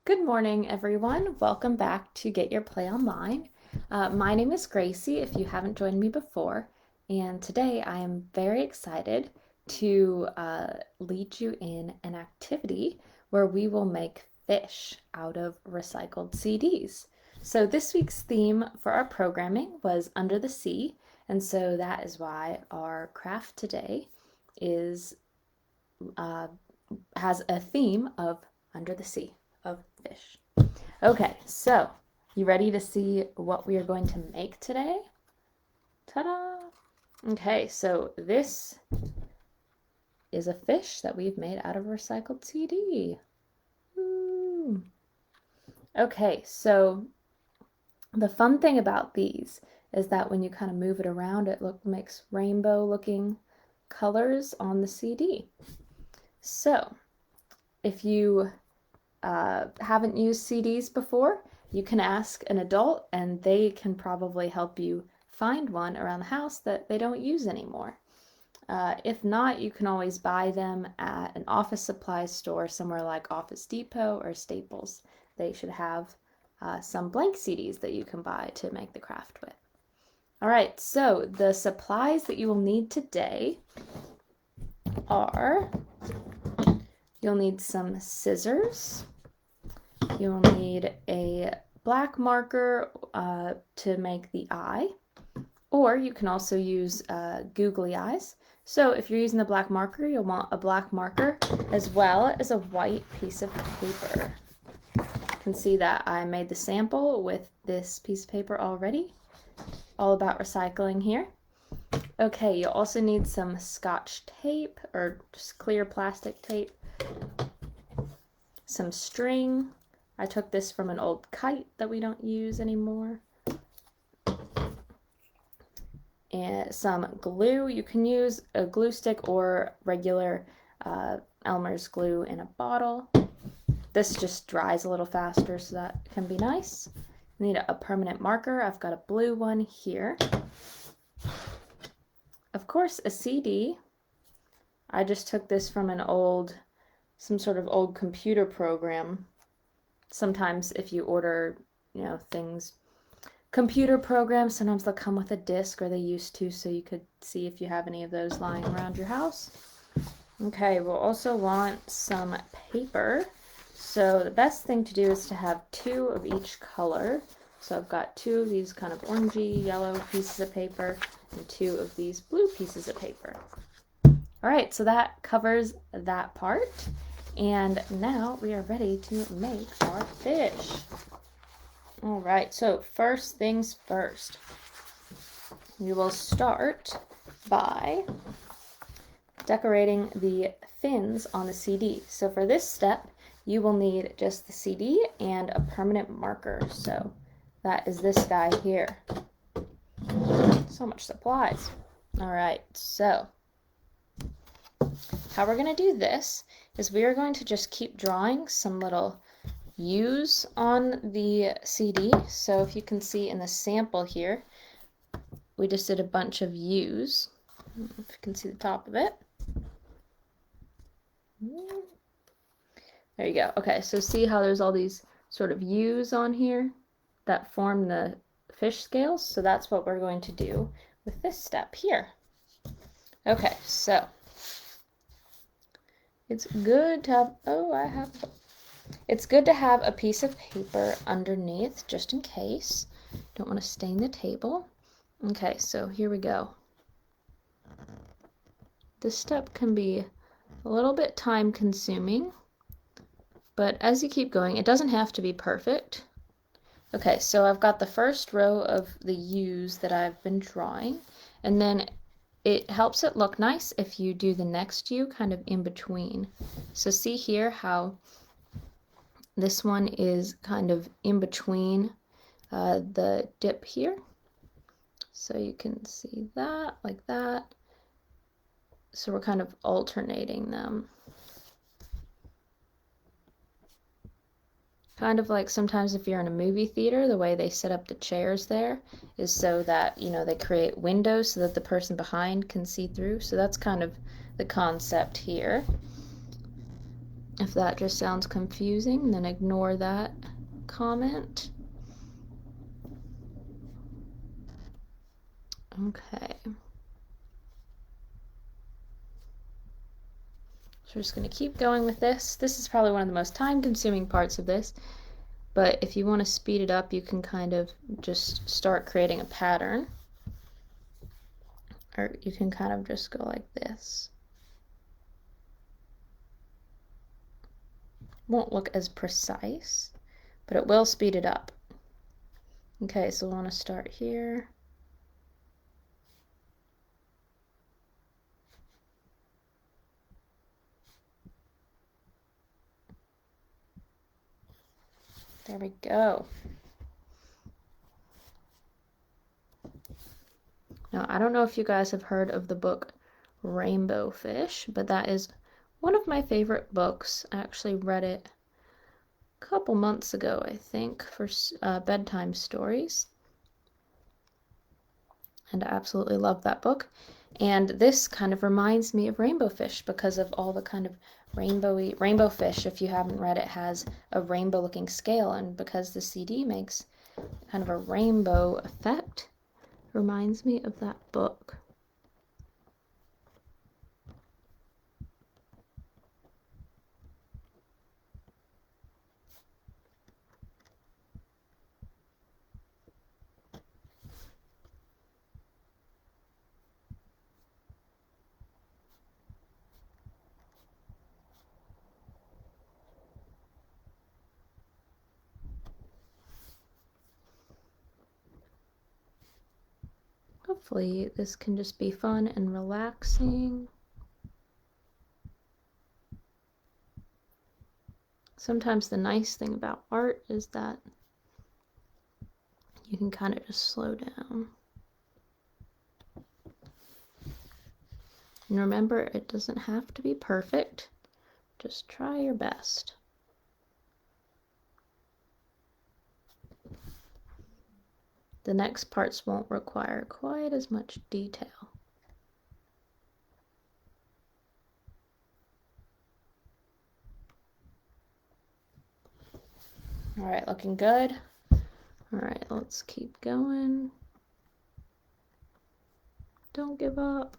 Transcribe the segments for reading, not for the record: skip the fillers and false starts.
Good morning, everyone. Welcome back to Get Your Play Online. My name is Gracie, if you haven't joined me before, and today I am very excited to lead you in an activity where we will make fish out of recycled CDs. So this week's theme for our programming was Under the Sea, and so that is why our craft today is uh, has a theme of Under the Sea, of fish. Okay, so you ready to see what we are going to make today? Ta-da! Okay, so this is a fish that we've made out of recycled CD. Woo. Okay, so the fun thing about these is that when you kind of move it around, it makes rainbow looking colors on the CD. So if you haven't used CDs before, you can ask an adult and they can probably help you find one around the house that they don't use anymore. If not, you can always buy them at an office supply store somewhere like Office Depot or Staples. They should have some blank CDs that you can buy to make the craft with. All right, so the supplies that you will need today are you'll need some scissors, you'll need a black marker to make the eye, or you can also use googly eyes. So if you're using the black marker, you'll want a black marker as well as a white piece of paper. You can see that I made the sample with this piece of paper already. All about recycling here. Okay, you'll also need some Scotch tape or just clear plastic tape, some string. I took this from an old kite that we don't use anymore. And some glue. You can use a glue stick or regular Elmer's glue in a bottle. This just dries a little faster, so that can be nice. You need a permanent marker. I've got a blue one here. Of course, a CD. I just took this from some sort of old computer program. Sometimes if you order, things, computer programs, sometimes they'll come with a disc, or they used to, so you could see if you have any of those lying around your house. Okay, we'll also want some paper. So the best thing to do is to have 2 of each color. So I've got 2 of these kind of orangey yellow pieces of paper and 2 of these blue pieces of paper. All right, so that covers that part. And now we are ready to make our fish. All right, so first things first. We will start by decorating the fins on the CD. So for this step, you will need just the CD and a permanent marker. So that is this guy here. So much supplies. All right, so how we're going to do this is we are going to just keep drawing some little U's on the CD. So if you can see in the sample here, we just did a bunch of U's. If you can see the top of it. There you go. Okay, so see how there's all these sort of U's on here that form the fish scales? So that's what we're going to do with this step here. Okay, so it's good to have, it's good to have a piece of paper underneath just in case. Don't want to stain the table. Okay, so here we go. This step can be a little bit time consuming, but as you keep going, it doesn't have to be perfect. Okay, so I've got the first row of the U's that I've been drawing, and then it helps it look nice if you do the next U kind of in between. So see here how this one is kind of in between the dip here. So you can see that, like that. So we're kind of alternating them. Kind of like sometimes if you're in a movie theater, the way they set up the chairs there is so that, they create windows so that the person behind can see through. So that's kind of the concept here. If that just sounds confusing, then ignore that comment. Okay. So we're just going to keep going with this. This is probably one of the most time-consuming parts of this, but if you want to speed it up, you can kind of just start creating a pattern. Or you can kind of just go like this. Won't look as precise, but it will speed it up. Okay, so we want to start here. There we go. Now, I don't know if you guys have heard of the book Rainbow Fish, but that is one of my favorite books. I actually read it a couple months ago, I think, for bedtime stories. And I absolutely love that book. And this kind of reminds me of Rainbow Fish because of all the kind of Rainbow Fish, if you haven't read it, has a rainbow looking scale, and because the CD makes kind of a rainbow effect, reminds me of that book. Hopefully this can just be fun and relaxing. Sometimes the nice thing about art is that you can kind of just slow down. And remember, it doesn't have to be perfect. Just try your best. The next parts won't require quite as much detail. All right, looking good. All right, let's keep going. Don't give up.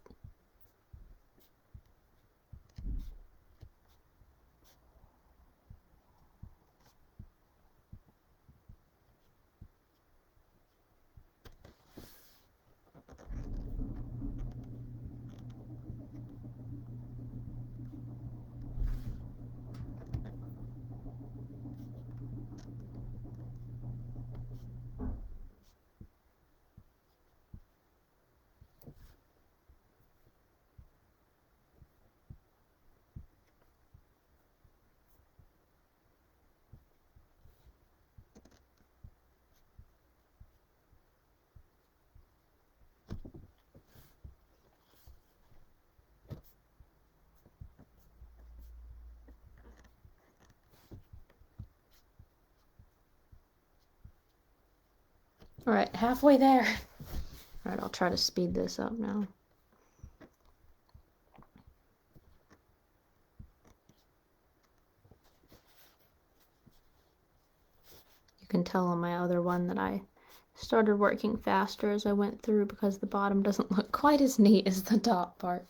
All right, halfway there. All right, I'll try to speed this up now. You can tell on my other one that I started working faster as I went through because the bottom doesn't look quite as neat as the top part.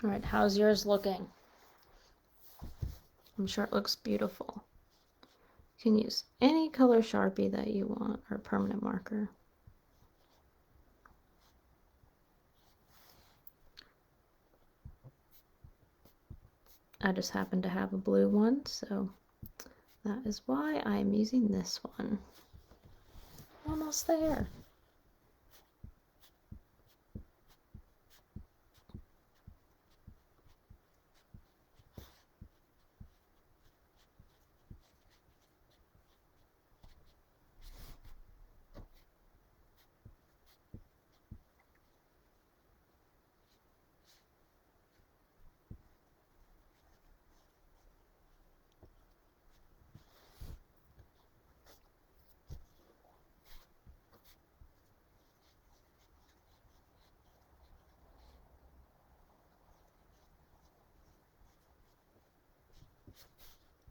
All right, how's yours looking? I'm sure it looks beautiful. You can use any color Sharpie that you want or permanent marker. I just happen to have a blue one, so that is why I'm using this one. Almost there.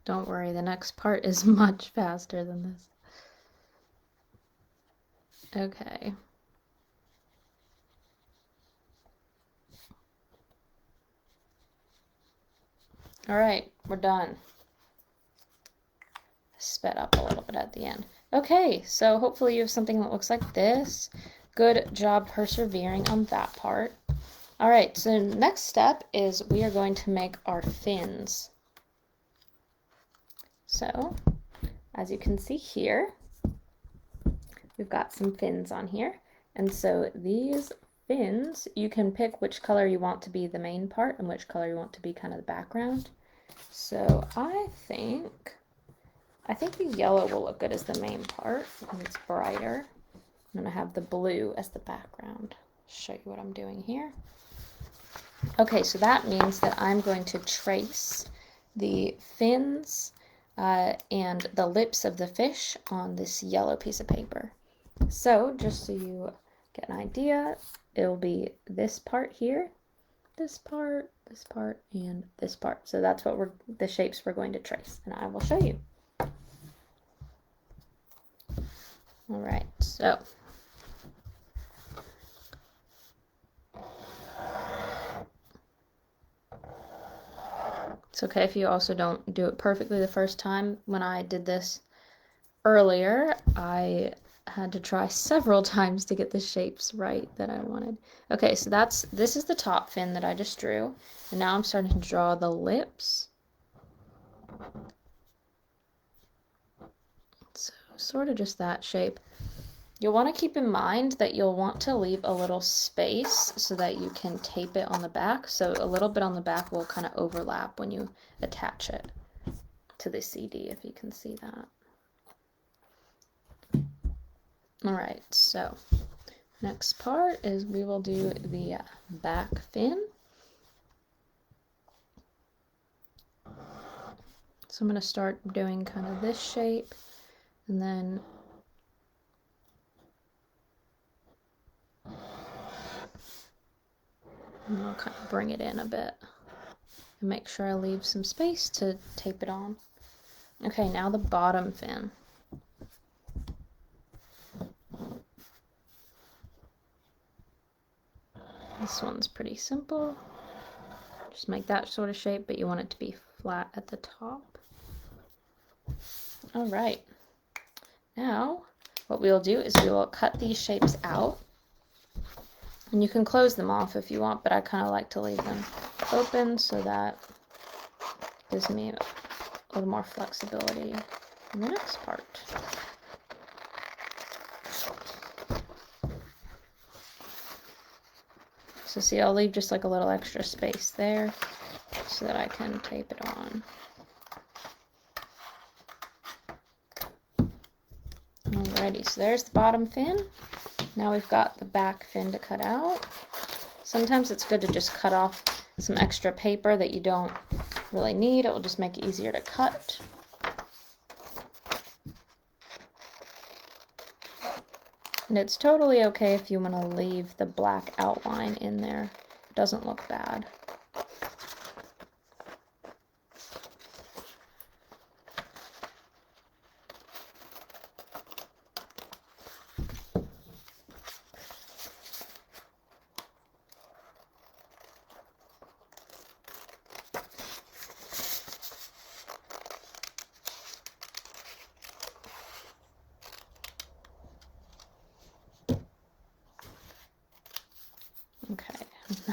Don't worry, the next part is much faster than this. Okay. All right, we're done. Sped up a little bit at the end. Okay, so hopefully you have something that looks like this. Good job persevering on that part. All right, so next step is we are going to make our fins. So, as you can see here, we've got some fins on here. And so these fins, you can pick which color you want to be the main part and which color you want to be kind of the background. So I think the yellow will look good as the main part because it's brighter. I'm going to have the blue as the background. Show you what I'm doing here. Okay, so that means that I'm going to trace the fins and the lips of the fish on this yellow piece of paper. So just so you get an idea, it'll be this part here, this part, and this part. So that's what the shapes we're going to trace, and I will show you. All right, so it's okay if you also don't do it perfectly the first time. When I did this earlier, I had to try several times to get the shapes right that I wanted. Okay, so this is the top fin that I just drew, and now I'm starting to draw the lips. So sort of just that shape. You'll want to keep in mind that you'll want to leave a little space so that you can tape it on the back. So a little bit on the back will kind of overlap when you attach it to the CD, if you can see that. All right, so next part is we will do the back fin. So I'm going to start doing kind of this shape, and then I'll kind of bring it in a bit and make sure I leave some space to tape it on. Okay, now the bottom fin. This one's pretty simple. Just make that sort of shape, but you want it to be flat at the top. All right. Now, what we'll do is we will cut these shapes out. And you can close them off if you want, but I kind of like to leave them open so that gives me a little more flexibility in the next part. So see, I'll leave just like a little extra space there so that I can tape it on. Alrighty, so there's the bottom fin. Now we've got the back fin to cut out. Sometimes it's good to just cut off some extra paper that you don't really need. It will just make it easier to cut. And it's totally okay if you want to leave the black outline in there. It doesn't look bad.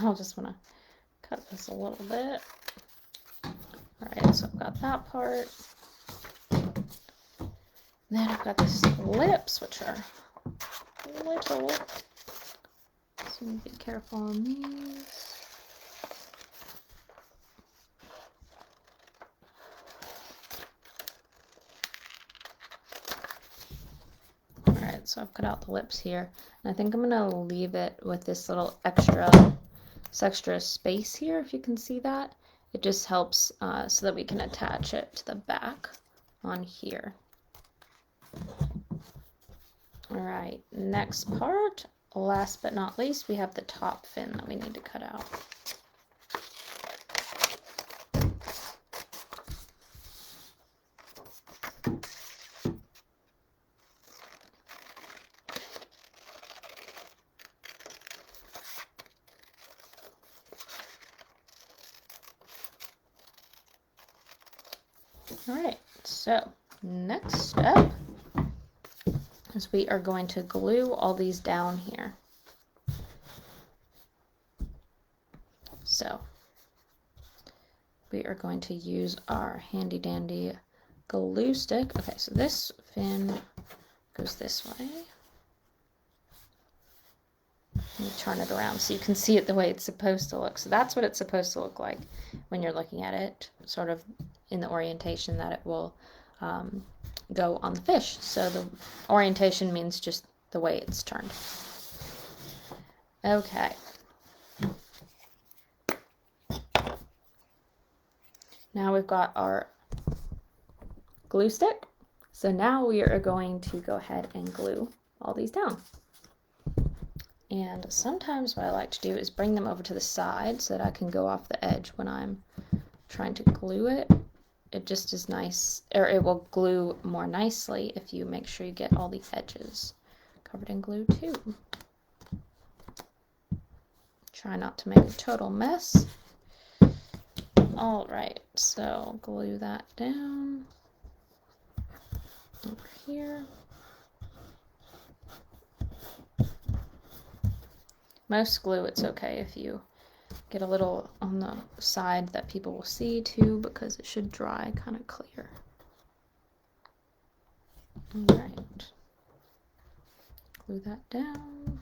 I'll just want to cut this a little bit. Alright, so I've got that part. Then I've got these lips, which are little. So be careful on these. Alright, so I've cut out the lips here. And I think I'm going to leave it with this little extra space here, if you can see that. It just helps so that we can attach it to the back on here. Alright, next part, last but not least, we have the top fin that we need to cut out. Alright, so next step is we are going to glue all these down here. So we are going to use our handy dandy glue stick. Okay, so this fin goes this way. Let me turn it around so you can see it the way it's supposed to look. So that's what it's supposed to look like when you're looking at it, sort of in the orientation that it will go on the fish. So the orientation means just the way it's turned. Okay. Now we've got our glue stick. So now we are going to go ahead and glue all these down. And sometimes what I like to do is bring them over to the side so that I can go off the edge when I'm trying to glue it. It just is nice, or it will glue more nicely if you make sure you get all the edges covered in glue too. Try not to make a total mess. All right, so glue that down over here. Most glue, it's okay if you get a little on the side that people will see too, because it should dry kind of clear. All right, glue that down.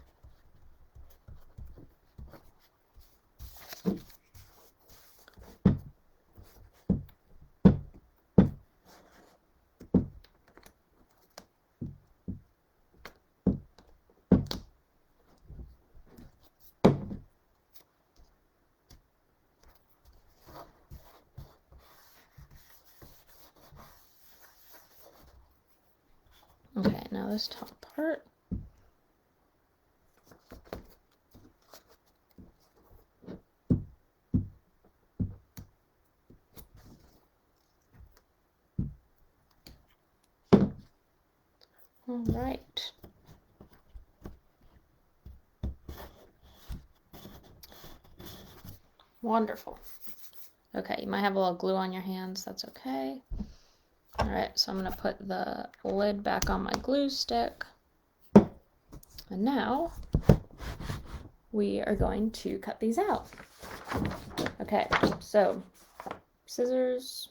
Okay, now this top part. All right. Wonderful. Okay, you might have a little glue on your hands, that's okay. All right, so I'm going to put the lid back on my glue stick. And now we are going to cut these out. Okay, so scissors.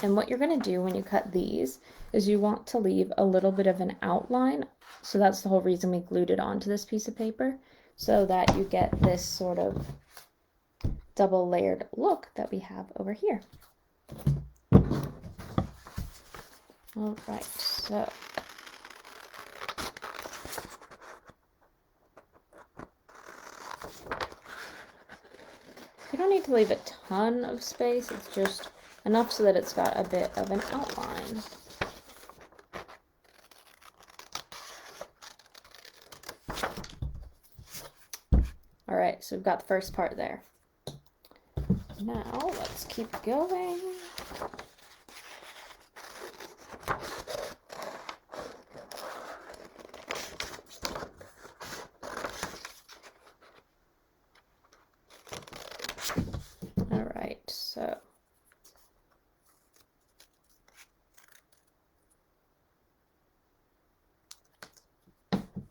And what you're going to do when you cut these is you want to leave a little bit of an outline. So that's the whole reason we glued it onto this piece of paper, so that you get this sort of double layered look that we have over here. All right, so you don't need to leave a ton of space, it's just enough so that it's got a bit of an outline. All right, so we've got the first part there. Now let's keep going. All right, so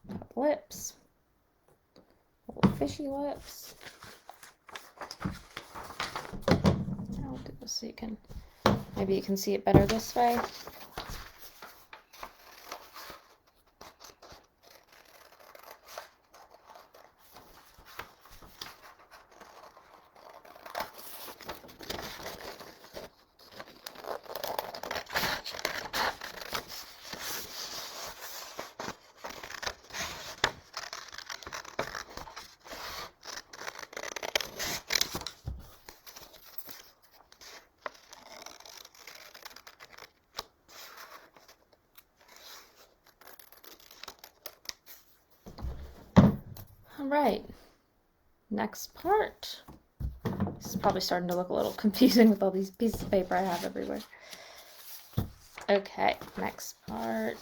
top lips, squishy lips. I'll do this so you can, maybe you can see it better this way. All right, next part. This is probably starting to look a little confusing with all these pieces of paper I have everywhere. Okay, next part.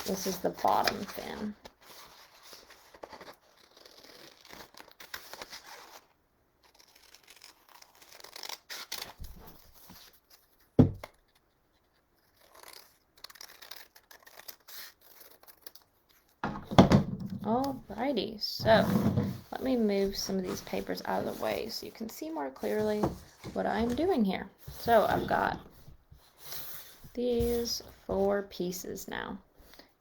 This is the bottom fin. Alrighty, so let me move some of these papers out of the way so you can see more clearly what I'm doing here. So I've got these 4 pieces now,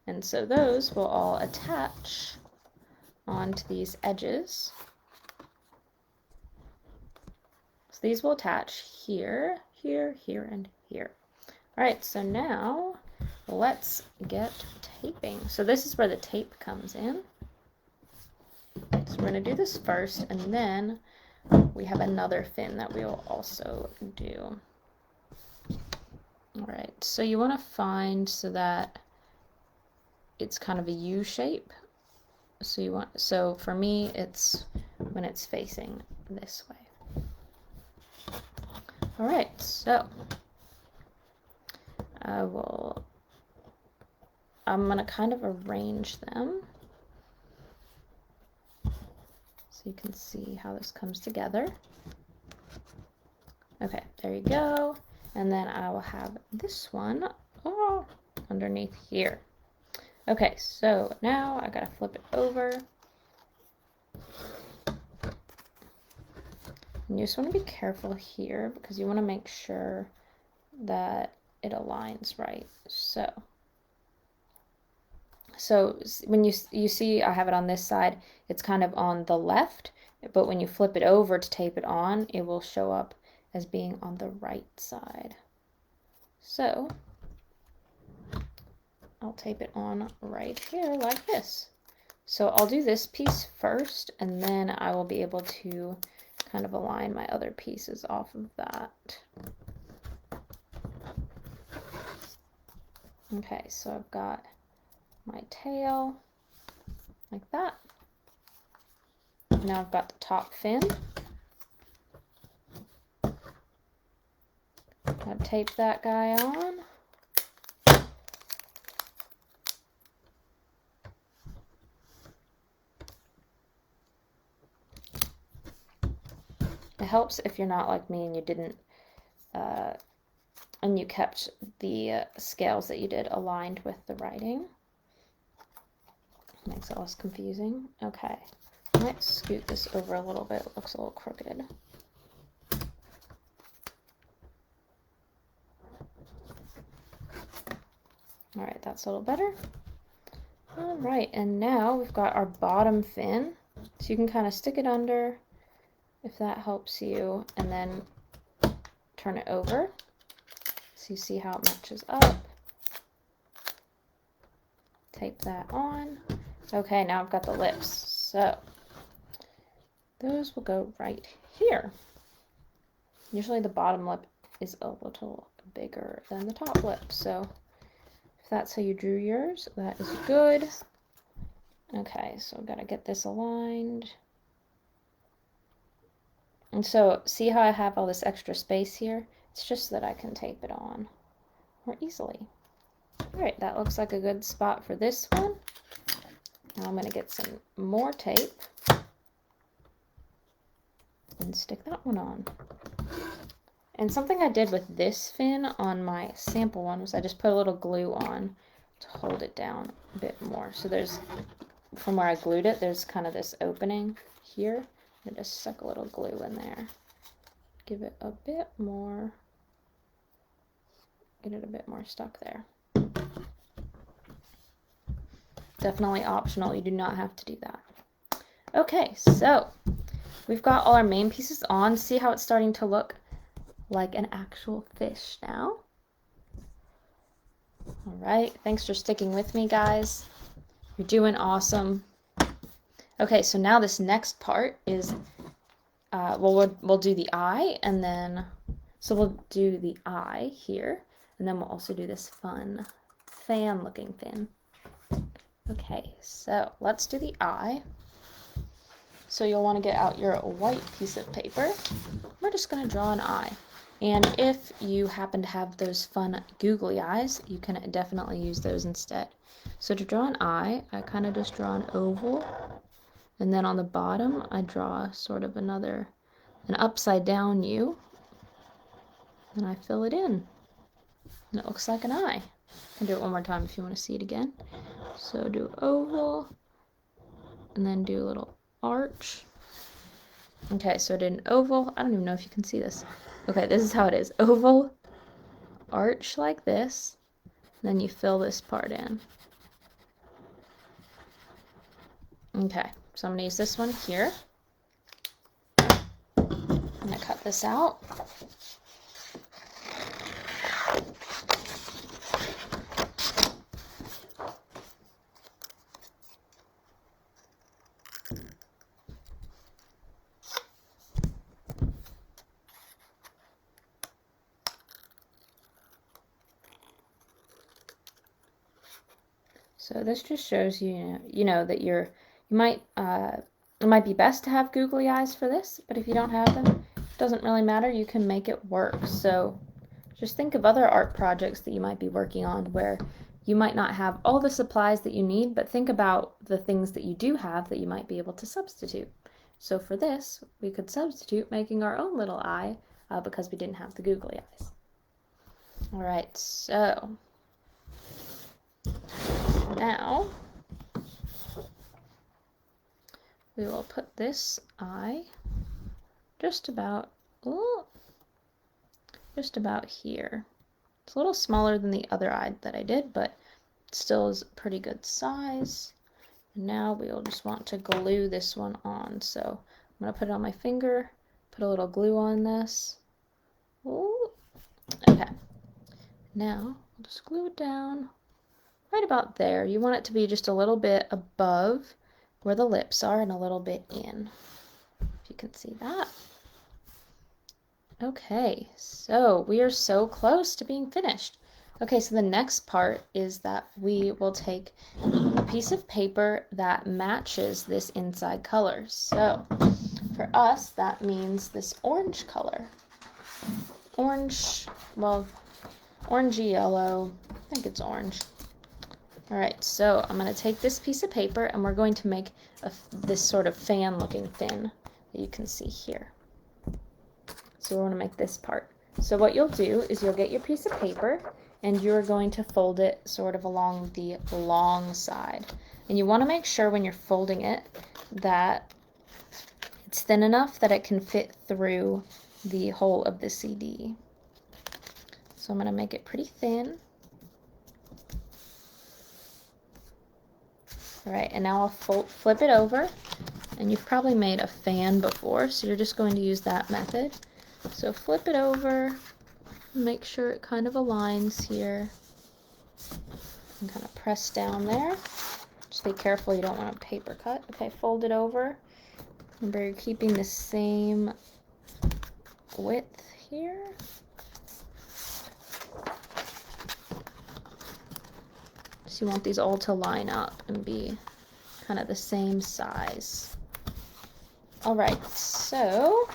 and so those will all attach onto these edges. So these will attach here, here, here, and here. Alright, so now let's get taping. So this is where the tape comes in. So we're going to do this first, and then we have another fin that we will also do. Alright, so you want to find so that it's kind of a U shape. So for me, it's when it's facing this way. Alright, so I'm going to kind of arrange them so you can see how this comes together. Okay, there you go. And then I will have this one underneath here. Okay, so now I gotta flip it over. And you just want to be careful here because you want to make sure that it aligns right. So when you see I have it on this side, it's kind of on the left, but when you flip it over to tape it on, it will show up as being on the right side. So I'll tape it on right here like this. So I'll do this piece first, and then I will be able to kind of align my other pieces off of that. Okay, so I've got my tail like that. Now I've got the top fin. I'll tape that guy on. It helps if you're not like me and you didn't and you kept the scales that you did aligned with the writing. Makes it less confusing. Okay, I might scoot this over a little bit. It looks a little crooked. All right, that's a little better. All right, and now we've got our bottom fin. So you can kind of stick it under if that helps you, and then turn it over so you see how it matches up. Tape that on. Okay, now I've got the lips. So those will go right here. Usually the bottom lip is a little bigger than the top lip, so if that's how you drew yours, that is good. Okay, so I've got to get this aligned. And so see how I have all this extra space here? It's just so that I can tape it on more easily. All right, that looks like a good spot for this one. Now I'm going to get some more tape and stick that one on. And something I did with this fin on my sample one was I just put a little glue on to hold it down a bit more. So there's from where I glued it, there's kind of this opening here. I just stuck a little glue in there. Give it a bit more, get it a bit more stuck there. Definitely optional, you do not have to do that. Okay, so we've got all our main pieces on. See how it's starting to look like an actual fish now? All right, thanks for sticking with me, guys. You're doing awesome. Okay, so now this next part is, we'll do the eye, and then, so we'll do the eye here, and then we'll also do this fun fan-looking fin. Okay, so let's do the eye. So you'll want to get out your white piece of paper. We're just going to draw an eye. And if you happen to have those fun googly eyes, you can definitely use those instead. So to draw an eye, I kind of just draw an oval. And then on the bottom, I draw sort of an upside down U. And I fill it in. And it looks like an eye. I can do it one more time if you want to see it again. So do oval. And then do a little arch. Okay, so I did an oval. I don't even know if you can see this. Okay, this is how it is. Oval, arch like this, then you fill this part in. Okay, so I'm going to use this one here. I'm going to cut this out. So this just shows you, that it might be best to have googly eyes for this, but if you don't have them, it doesn't really matter. You can make it work. So just think of other art projects that you might be working on where you might not have all the supplies that you need, but think about the things that you do have that you might be able to substitute. So for this, we could substitute making our own little eye because we didn't have the googly eyes. All right, so now we will put this eye just about here. It's a little smaller than the other eye that I did, but it still is a pretty good size. And now we'll just want to glue this one on. So I'm going to put it on my finger, put a little glue on this. Ooh. Okay. Now I'll just glue it down right about there. You want it to be just a little bit above where the lips are and a little bit in, if you can see that. Okay, so we are so close to being finished. Okay, so the next part is that we will take a piece of paper that matches this inside color. So for us, that means this orange color. Orange, well, orangey yellow, I think it's orange. All right, so I'm going to take this piece of paper and we're going to make this sort of fan-looking fin that you can see here. So we want to make this part. So what you'll do is you'll get your piece of paper and you're going to fold it sort of along the long side. And you want to make sure when you're folding it that it's thin enough that it can fit through the hole of the CD. So I'm going to make it pretty thin. All right, and now I'll flip it over, and you've probably made a fan before, so you're just going to use that method. So flip it over, make sure it kind of aligns here, and kind of press down there. Just be careful you don't want a paper cut. Okay, fold it over. Remember, you're keeping the same width here. So you want these all to line up and be kind of the same size. All right, so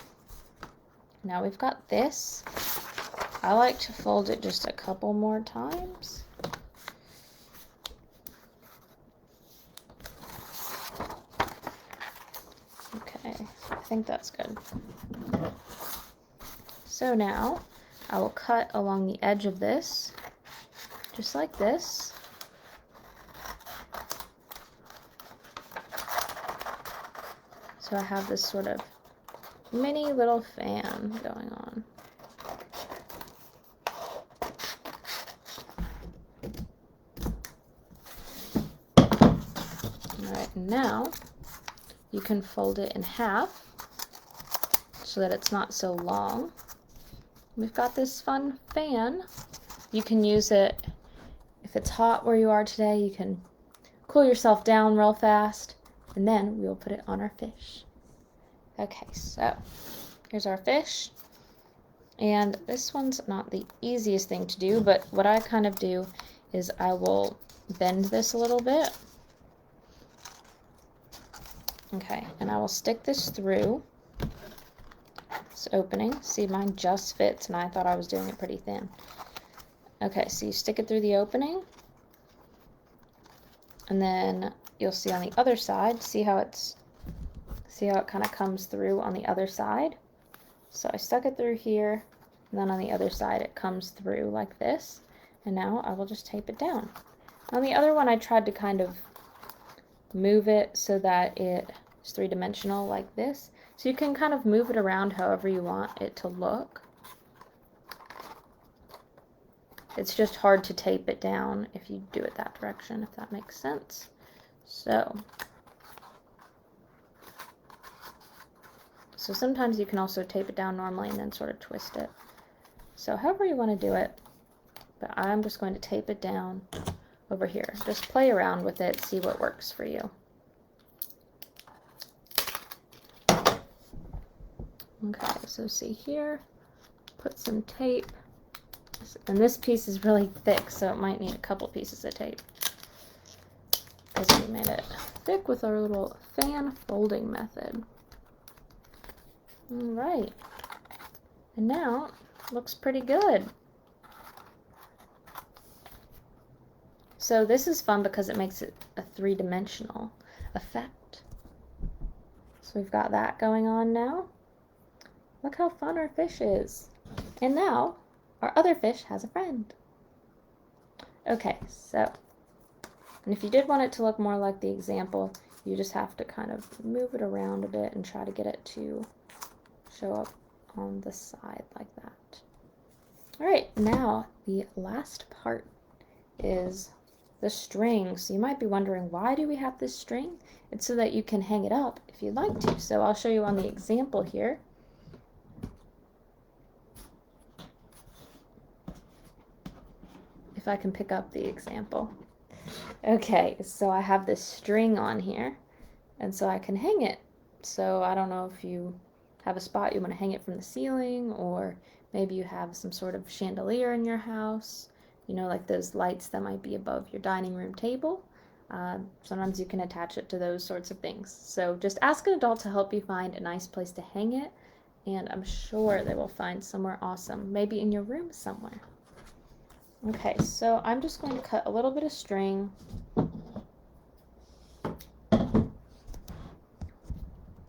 now we've got this. I like to fold it just a couple more times. Okay, I think that's good. So now I will cut along the edge of this, just like this. So I have this sort of mini little fan going on. Alright, now you can fold it in half so that it's not so long. We've got this fun fan. You can use it if it's hot where you are today. You can cool yourself down real fast, and then we will put it on our fish. Okay, so here's our fish. And this one's not the easiest thing to do, but what I kind of do is I will bend this a little bit. Okay, and I will stick this through this opening. See, mine just fits, and I thought I was doing it pretty thin. Okay, so you stick it through the opening, and then you'll see on the other side, see how it kind of comes through on the other side? So I stuck it through here, and then on the other side it comes through like this, and now I will just tape it down. On the other one I tried to kind of move it so that it is three-dimensional like this. So you can kind of move it around however you want it to look. It's just hard to tape it down if you do it that direction, if that makes sense. So sometimes you can also tape it down normally and then sort of twist it. So however you want to do it, but I'm just going to tape it down over here. Just play around with it, see what works for you. Okay, so see here, put some tape, and this piece is really thick, so it might need a couple pieces of tape, because we made it thick with our little fan folding method. Alright, and now it looks pretty good. So this is fun because it makes it a three-dimensional effect. So we've got that going on now. Look how fun our fish is. And now our other fish has a friend. Okay, so, and if you did want it to look more like the example, you just have to kind of move it around a bit and try to get it to show up on the side like that. Alright, now the last part is the string. So you might be wondering, why do we have this string? It's so that you can hang it up if you'd like to. So I'll show you on the example here. If I can pick up the example. Okay, so I have this string on here, and so I can hang it. So I don't know if you have a spot you want to hang it from the ceiling, or maybe you have some sort of chandelier in your house, you know, like those lights that might be above your dining room table. Sometimes you can attach it to those sorts of things. So just ask an adult to help you find a nice place to hang it, and I'm sure they will find somewhere awesome, maybe in your room somewhere. Okay, so I'm just going to cut a little bit of string.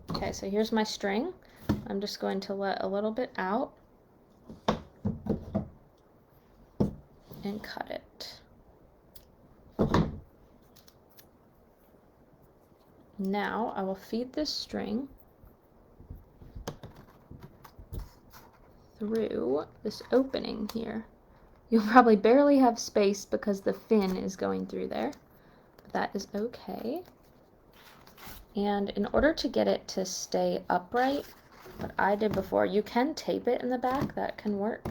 Okay, so here's my string. I'm just going to let a little bit out and cut it. Now I will feed this string through this opening here. You'll probably barely have space because the fin is going through there, but that is okay. And in order to get it to stay upright, what I did before, you can tape it in the back, that can work.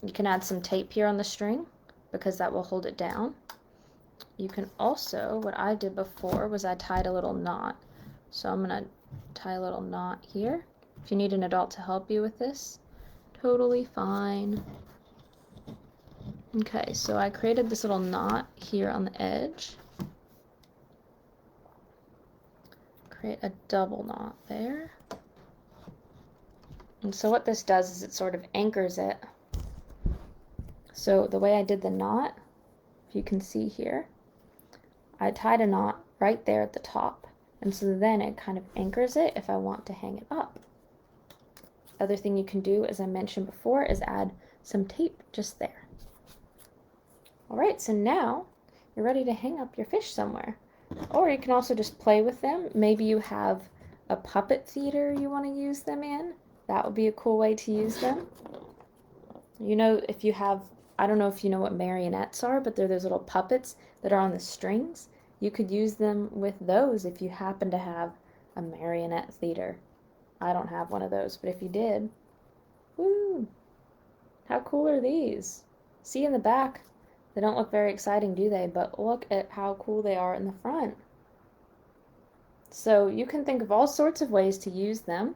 You can add some tape here on the string because that will hold it down. You can also, what I did before was I tied a little knot. So I'm going to tie a little knot here. If you need an adult to help you with this, totally fine. Okay, so I created this little knot here on the edge. Create a double knot there. And so what this does is it sort of anchors it. So the way I did the knot, if you can see here, I tied a knot right there at the top. And so then it kind of anchors it if I want to hang it up. Other thing you can do, as I mentioned before, is add some tape just there. Alright, so now you're ready to hang up your fish somewhere. Or you can also just play with them. Maybe you have a puppet theater you want to use them in. That would be a cool way to use them. You know, if you have, I don't know if you know what marionettes are, but they're those little puppets that are on the strings. You could use them with those if you happen to have a marionette theater. I don't have one of those, but if you did, woo, how cool are these? See in the back, they don't look very exciting, do they? But look at how cool they are in the front. So you can think of all sorts of ways to use them.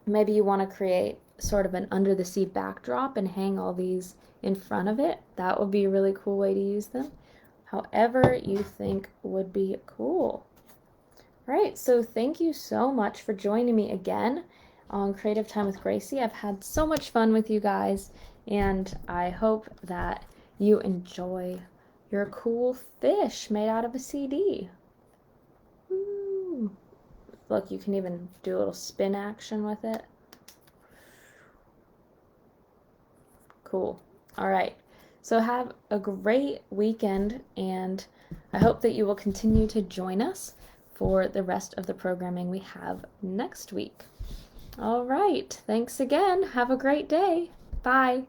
Maybe you want to create sort of an under the sea backdrop and hang all these in front of it. That would be a really cool way to use them. However you think would be cool. All right, so thank you so much for joining me again on Creative Time with Gracie. I've had so much fun with you guys, and I hope that you enjoy your cool fish made out of a CD. Woo. Look, you can even do a little spin action with it. Cool. All right. So have a great weekend, and I hope that you will continue to join us for the rest of the programming we have next week. All right. Thanks again. Have a great day. Bye.